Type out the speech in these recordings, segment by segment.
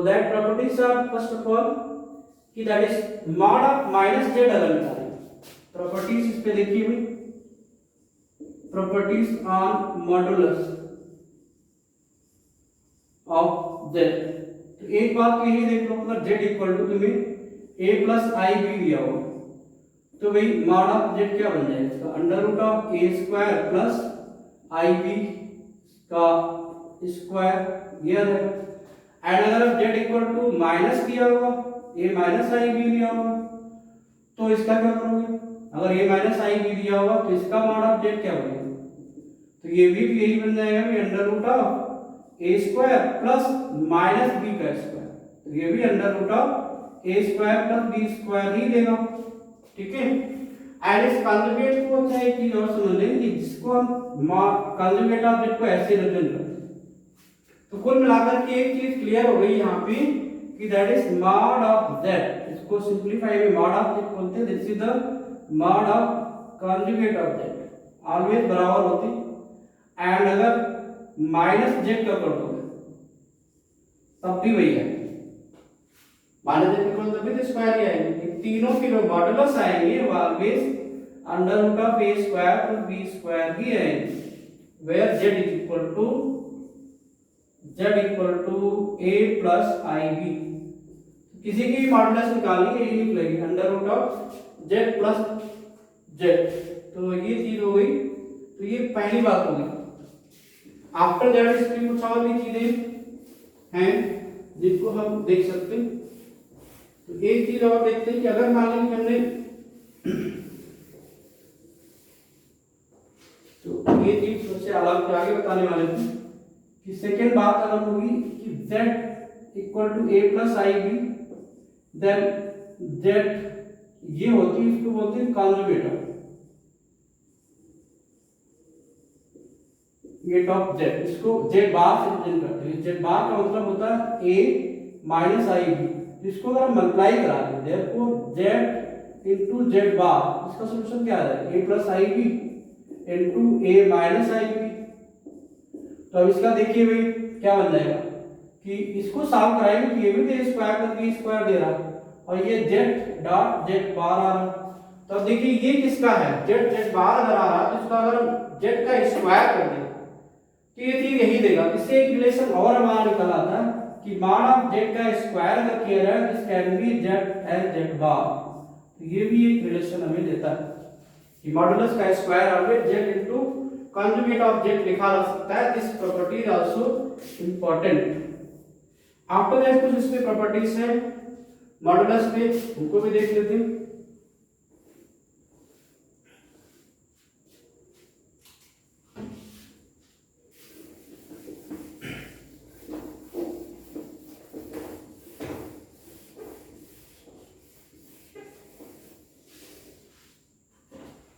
तो that properties are first of all कि that is mod of minus z अगर निकालें प्रॉपर्टीज इस पे देखिए भाई properties on modulus of z. तो एक बात तो यही देख लो अगर जेड इक्वल टू तुम्हें a प्लस आई बी दिया हो तो भाई मॉड ऑफ जेड क्या बन जाएगा इसका under root of A square plus I B का स्क्वायर ये आ जाएगा। एंड अगर जेड इक्वल टू माइनस दिया होगा a माइनस आई बी दिया होगा तो इसका क्या करोगे अगर a माइनस आई बी दिया होगा तो इसका मॉड ऑफ जेड क्या बनेगा तो ये भी यही बन जाएगा कि under root of A square plus minus b का स्क्वायर तो ये भी under root of A square plus b square ही देगा। ठीक है एंड इस कॉन्जुगेट को अच्छा एक चीज और समझ लें कि जिसको हम कॉन्जुगेट ऑफ जेड को ऐसे रिप्रेजेंट करते हैं तो कुल मिलाकर के एक चीज क्लियर हो गई यहाँ पे कि that is mod of Z. इसको सिंपलीफाई में मॉड ऑफ जेड बोलते हैं। This is the mod of conjugate of Z always बराबर होती एंड अगर माइनस जेड का कर दोगे तब भी वही है माइनस जेड का तब भी तो स्क्वायर ही आएंगे तीनों के जो मॉडुलस आएंगे वो always under root of A square plus b square ही आएंगे where z is equal to a plus I b. किसी की भी मॉडुलस निकालनी है ये निकलेगी under root of z plus z. तो ये चीज हो गई तो ये पहली बात हो गई। आफ्टर दैट इसमें कुछ और भी चीजें हैं जिनको हम देख सकते हैं। तो एक चीज और देखते हैं कि अगर मान लीजिए हमने तो ये चीज सबसे अलग आगे बताने वाले थे कि सेकेंड बात अगर होगी कि z equal to a plus I B then z ये होती है इसको बोलते हैं कॉन्जुगेट गेट ऑफ z। इसको z बार से रिप्रेजेंट करते हैं। z बार का मतलब होता है a माइनस आई बी। इसको अगर हम मल्टीप्लाई करा दें therefore z into z bar इसका सॉल्यूशन क्या आ जाएगा a plus I B into a minus I B. तो अब इसका देखिए भाई क्या बन जाएगा कि इसको सॉल्व कराएंगे तो ये भी तो a square plus b square दे रहा और ये z डॉट z बार आ रहा। तो अब देखिए ये किसका है z बार अगर आ रहा तो इसका अगर हम z का स्क्वायर कर दें तो ये चीज यही देगा। इससे एक रिलेशन और हमारा निकल आता है कि मॉड ऑफ z का स्क्वायर अगर किया जाए this can be z as z bar. तो ये भी एक रिलेशन हमें देता है कि मॉडुलस का square always z into conjugate of z लिखा जा सकता है। This property is also important. After that कुछ इसमें प्रॉपर्टीज है मॉडुलस पे उनको भी देख लेते हैं।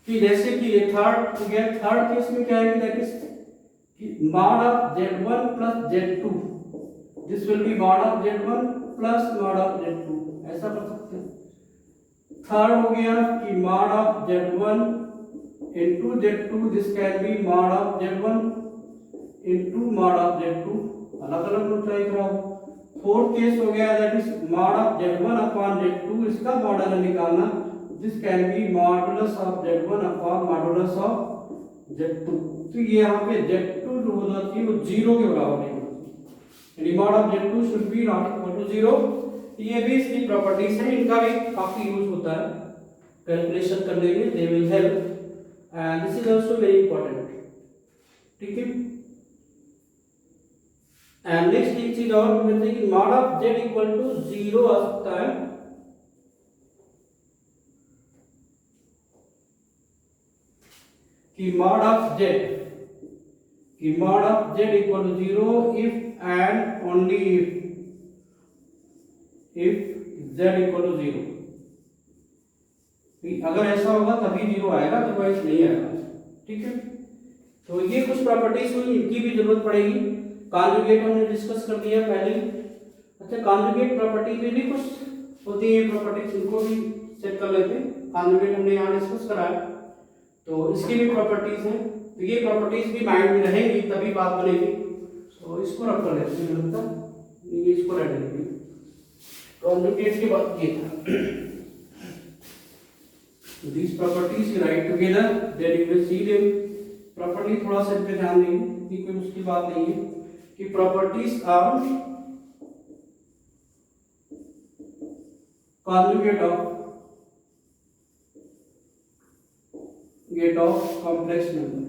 कि जैसे कि ये थर्ड हो गया थर्ड केस में क्या है दैट इज कि mod of z1 plus z2 this will B mod of z1 plus mod of z2 ऐसा कर सकते हैं। थर्ड हो गया कि mod of z1 into z2 this can B mod of z1 into mod of z2 अलग अलग note try कराओ। फोर्थ केस हो गया that is mod of z1 upon z2 इसका मॉडल निकालना this can B modulus of z1 upon modulus of z2। तो ये यहाँ पे z2 जो हो जाती है वो 0 के बराबर नहीं होती यानी mod of z2 should be not equal to 0। ये भी इसकी प्रॉपर्टीज है इनका भी काफी यूज होता है कैलकुलेशन करने में they will help and this is also very important. ठीक है एंड नेक्स्ट एक चीज और बोलते हैं कि mod of z equal to 0 आ सकता है कि mod of z equal to 0 if and only if z equal to 0। अगर ऐसा होगा तभी 0 आएगा अदरवाइज नहीं आएगा। ठीक है तो ये कुछ प्रॉपर्टीज हुई इनकी भी जरूरत पड़ेगी। कॉन्जुगेट हमने डिस्कस कर दिया पहले। अच्छा कॉन्जुगेट प्रॉपर्टी में भी कुछ होती है प्रॉपर्टीज इनको भी चेक कर लेते हैं। कॉन्जुगेट हमने यहाँ डिस्कस कराया तो इसकी भी प्रॉपर्टीज हैं। तो ये प्रॉपर्टीज भी माइंड में रहेंगी तभी बात बनेगी। तो इसको रख कर लेते हैं इसको रख लेते हैं। कॉन्जुगेट के बाद ये था these properties you write together then you will see them properly। थोड़ा सा पे ध्यान देंगे कि कोई मुश्किल बात नहीं है कि properties are conjugate of complex number।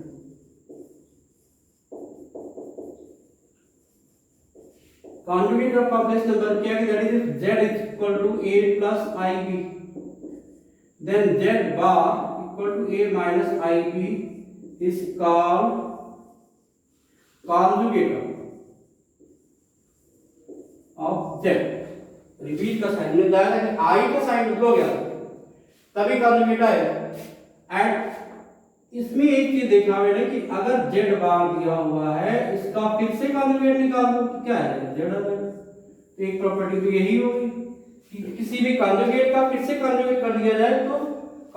conjugate of complex number क्या है, that is z is equal to a plus ib, then z bar equal to a minus ib is called conjugate of z। Repeat का sign मिल जाएगा कि i का sign बदल गया तभी conjugate आएगा। एंड इसमें एक चीज देखा मैंने कि अगर z बार दिया हुआ है इसका फिर से conjugate निकाल दो तो क्या है, z आ जाएगा। तो एक प्रॉपर्टी तो यही होगी कि किसी भी conjugate का फिर से conjugate कर दिया जाए तो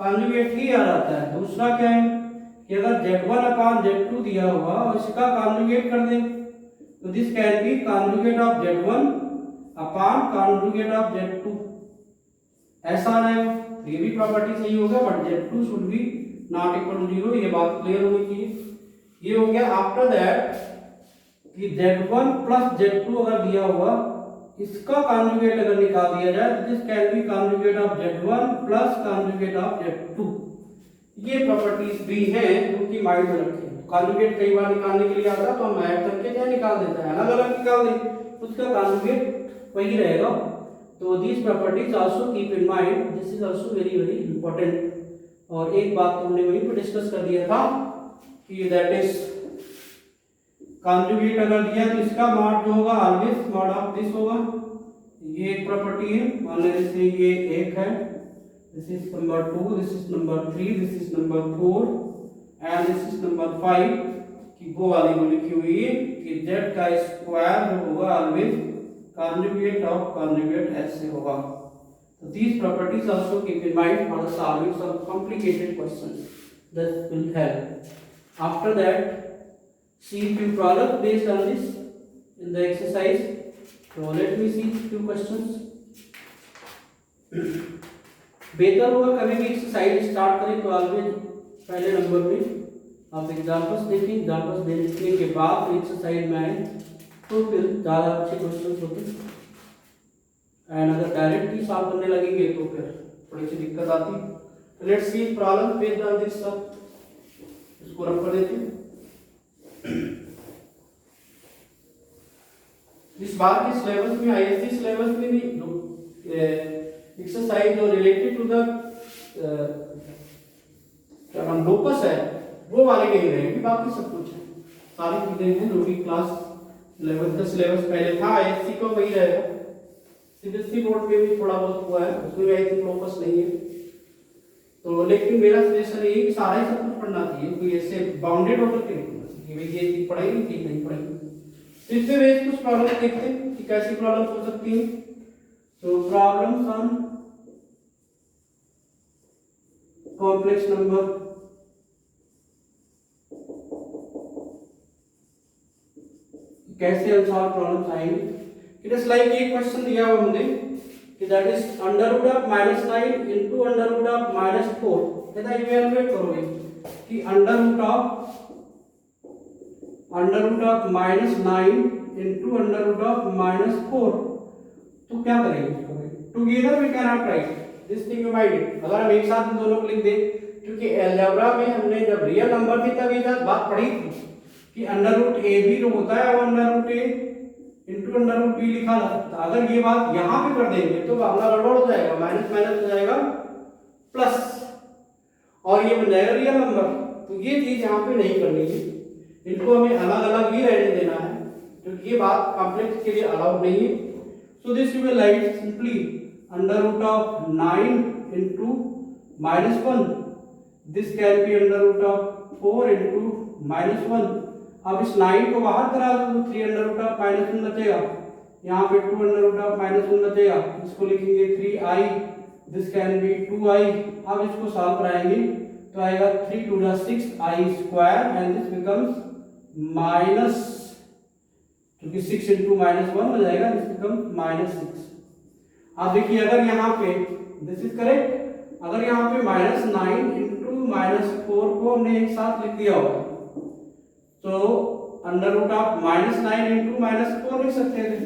conjugate ही आ जाता है। दूसरा क्या है कि अगर z1 अपान z2 दिया हुआ और इसका conjugate कर दें तो this can B conjugate of z1 upon conjugate of z2, ऐसा आ जाएगा। ये भी प्रॉपर्टी सही होगा but z2 should be not equal to 0, ये बात क्लियर होनी चाहिए। ये हो गया। आफ्टर दैट कि z1 प्लस z2 अगर दिया हुआ इसका कॉन्जुगेट अगर निकाल दिया जाए तो this can B conjugate of z1 plus conjugate of z2। ये प्रॉपर्टीज भी हैं जो कि माइंड में रखें। कॉन्जुगेट कई बार निकालने के लिए आता है तो हम ऐड करके क्या निकाल देते हैं, अलग अलग निकाल दें, उसका कॉन्जुगेट वही रहेगा। तो these properties also keep in mind, this is also very very important। और एक बात तो हमने वहीं पर डिस्कस कर दिया था कि दैट इज कॉन्जुगेट अगर दिया तो इसका मॉड जो होगा ऑलवेज मॉड ऑफ दिस होगा। ये एक प्रॉपर्टी है, मान लीजिए जैसे ये एक है, this is number 2, this is number 3, this is number 4 and this is number 5 कि वो वाली वो लिखी हुई है कि z का स्क्वायर जो होगा ऑलवेज conjugate of conjugate ऐसे होगा। So these properties also keep in mind for the solving some complicated questions, that will help। After that see few problems based on this in the exercise। So let me see few questions। बेहतर होगा कभी भी exercise start करें तो always पहले number में आप examples देखें, एग्जांपल्स देखने के बाद एक्सरसाइज में आए तो फिर ज़्यादा अच्छे क्वेश्चन होते हैं। एंड अगर डायरेक्ट ही सॉल्व करने लगेंगे तो फिर थोड़ी सी दिक्कत आती है। Let's see problem based on this सब, इसको रख कर देते हैं। इस बार के सिलेबस में आईएससी सिलेबस में भी एक्सरसाइज जो रिलेटेड टू द क्या नाम लोकस है वो वाले नहीं रहेंगे, बाकी सब कुछ है, सारी चीजें हैं जो भी क्लास 11 का सिलेबस पहले था आईएससी का वही रहेगा। सीबीएसई बोर्ड में भी थोड़ा बहुत हुआ है, उसमें आई थिंक फोकस नहीं है तो, लेकिन मेरा सजेशन ये कि सारा ही सब कुछ पढ़ना चाहिए, कोई ऐसे बाउंडेड होकर के नहीं पढ़ना चाहिए भाई ये चीज पढ़ाई थी नहीं पढ़ाई। इससे बेस कुछ प्रॉब्लम देखते हैं कि कैसी प्रॉब्लम हो सकती है। तो प्रॉब्लम्स ऑन कॉम्प्लेक्स नंबर। कैसे अनसॉल्व प्रॉब्लम्स आएंगे, इट इज लाइक ये क्वेश्चन दिया हुआ हमने कि that is under root of -9 into under root of -4। कहता है इवैल्यूएट करोगे कि under root of -9 into under root of -4 तो क्या करेंगे। Together we can not write this thing you mind. अगर हम एक साथ इन दोनों को लिख दें, क्योंकि अलजेब्रा में हमने जब रियल नंबर थी तब ये बात पढ़ी थी कि अंडर रूट ए भी जो होता है वो अंडर रूट ए इंटू अंडर रूट बी लिखा जा सकता है। अगर ये बात यहाँ पे कर देंगे तो मामला गड़बड़ हो जाएगा, माइनस माइनस हो जाएगा प्लस और ये बन जाएगा रियल नंबर। तो ये चीज यहाँ पे नहीं करनी है, इनको हमें अलग अलग ही रहने देना है क्योंकि ये बात कॉम्प्लेक्स के लिए अलाउड नहीं है। So this you will write simply under root of 9 into -1, this can be under root of 4 into -1। अब इस 9 को बाहर करा दो तो 3 अंडर रूट ऑफ -1 बचेगा, यहाँ पे 2 अंडर रूट ऑफ -1 बचेगा, इसको लिखेंगे 3i, this can B 2i। अब इसको सॉल्व कराएंगे तो आएगा 3 2 6i square and this becomes minus, क्योंकि 6 इंटू -1 हो जाएगा, दिस बिकम्स -6। अब देखिए अगर यहाँ पे दिस इज करेक्ट, अगर यहाँ पे -9 इंटू -4 को हमने एक साथ लिख दिया होगा तो अंडर रूट ऑफ -9 इंटू -4 लिख सकते थे,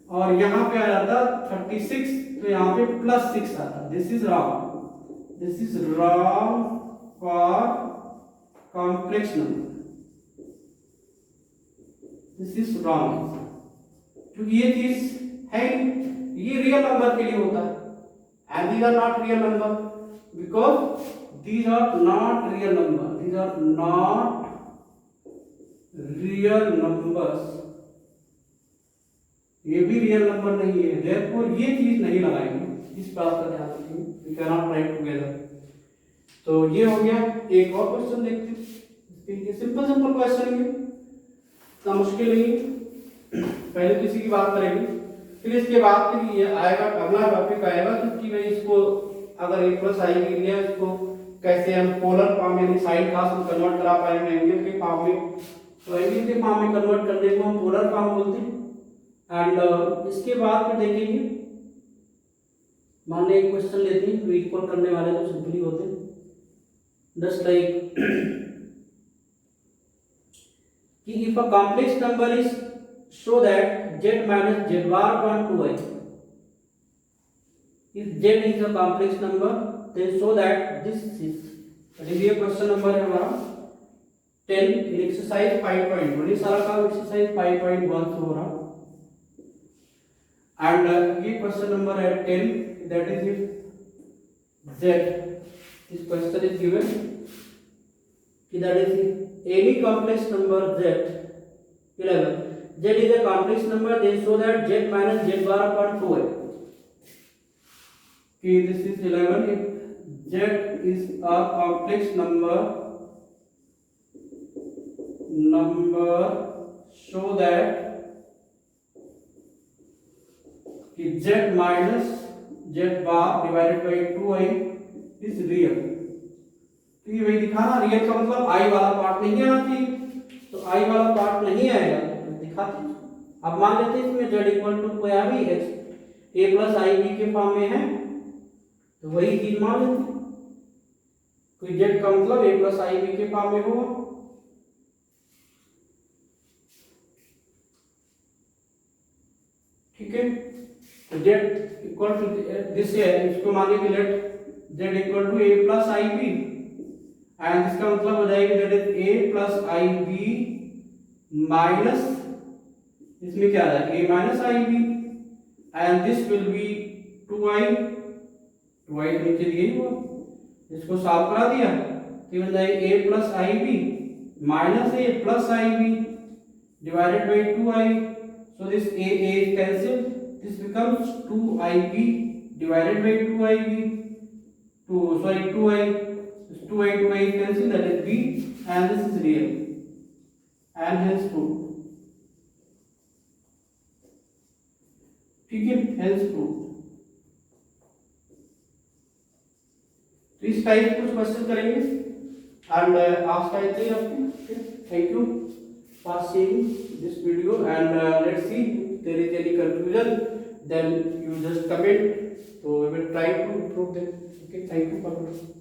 और यहाँ पे आ जाता 36, तो यहाँ पे +6 आता। This is wrong, this is wrong for complex number, this is wrong, क्योंकि ये चीज है ये रियल नंबर के लिए होता है, and these are not real number because these are not real number, these are not real numbers, ये भी रियल नंबर नहीं है, therefore ये चीज नहीं लगाएंगे, इस बात का ध्यान रखिए, we cannot write together। तो ये हो गया। एक और क्वेश्चन देखते हैं, सिंपल सिंपल क्वेश्चन है, इतना मुश्किल नहीं है। पहले किसी की बात करेंगे, फिर इसके बाद फिर ये आएगा अगला टॉपिक आएगा कि भाई इसको अगर a प्लस आई भी लिया, इसको कैसे हम पोलर फॉर्म यानी साइन खास में कन्वर्ट करा पाएंगे एंगल के फॉर्म में, तो एंगल के फॉर्म में कन्वर्ट करने को हम पोलर फॉर्म बोलते हैं। एंड इसके बाद फिर देखेंगे, मान लीजिए एक क्वेश्चन लेते हैं तो इक्वल करने वाले तो सिंपली होते हैं, जस्ट लाइक कि if a complex number is show that z minus z bar upon 2i, if z is a complex number then show that this is, देखिए क्वेश्चन नंबर है हमारा 10 इन एक्सरसाइज 5.1, ये सारा काम एक्सरसाइज 5.1 से हो रहा, एंड ये क्वेश्चन नंबर है 10, that is if z, this question is given कि that is any complex number z 11, z is a complex number, then show that z minus z bar upon 2i, कि this is 11 if z is a complex number show that कि z minus z bar divided by 2i is real, तो ये वही दिखाना, real का मतलब i वाला part नहीं आना चाहिए, तो i वाला पार्ट नहीं आएगा दिखाते हैं। अब मान लेते हैं इसमें z इक्वल टू कोई आ भी a प्लस आई बी के फॉर्म में है, तो वही चीज मान लेते हैं, कोई z का मतलब a प्लस आई बी के फॉर्म में होगा। ठीक है, तो z इक्वल टू दिस है, इसको मान लीजिए let z equal to a plus I B, and इसका मतलब हो जाएगा that is a plus I B minus, इसमें क्या आ जाएगा a minus I B, and this will be 2i, 2i नीचे दिए ही वो, इसको सॉल्व करा दिया तो बन जाएगा a plus I B minus a plus I B divided by 2i, so this a is cancelled, this becomes 2ib divided by 2ib, 2i is cancelled, that is b, and this is real, and hence true। ठीक है, हेल्स proof. तो इस type कुछ question करेंगे, and आज का इतना ही आपके। Thank you for seeing this video, and let's see there is any confusion then you just comment, so we will try to improve them। Okay, thank you for watching।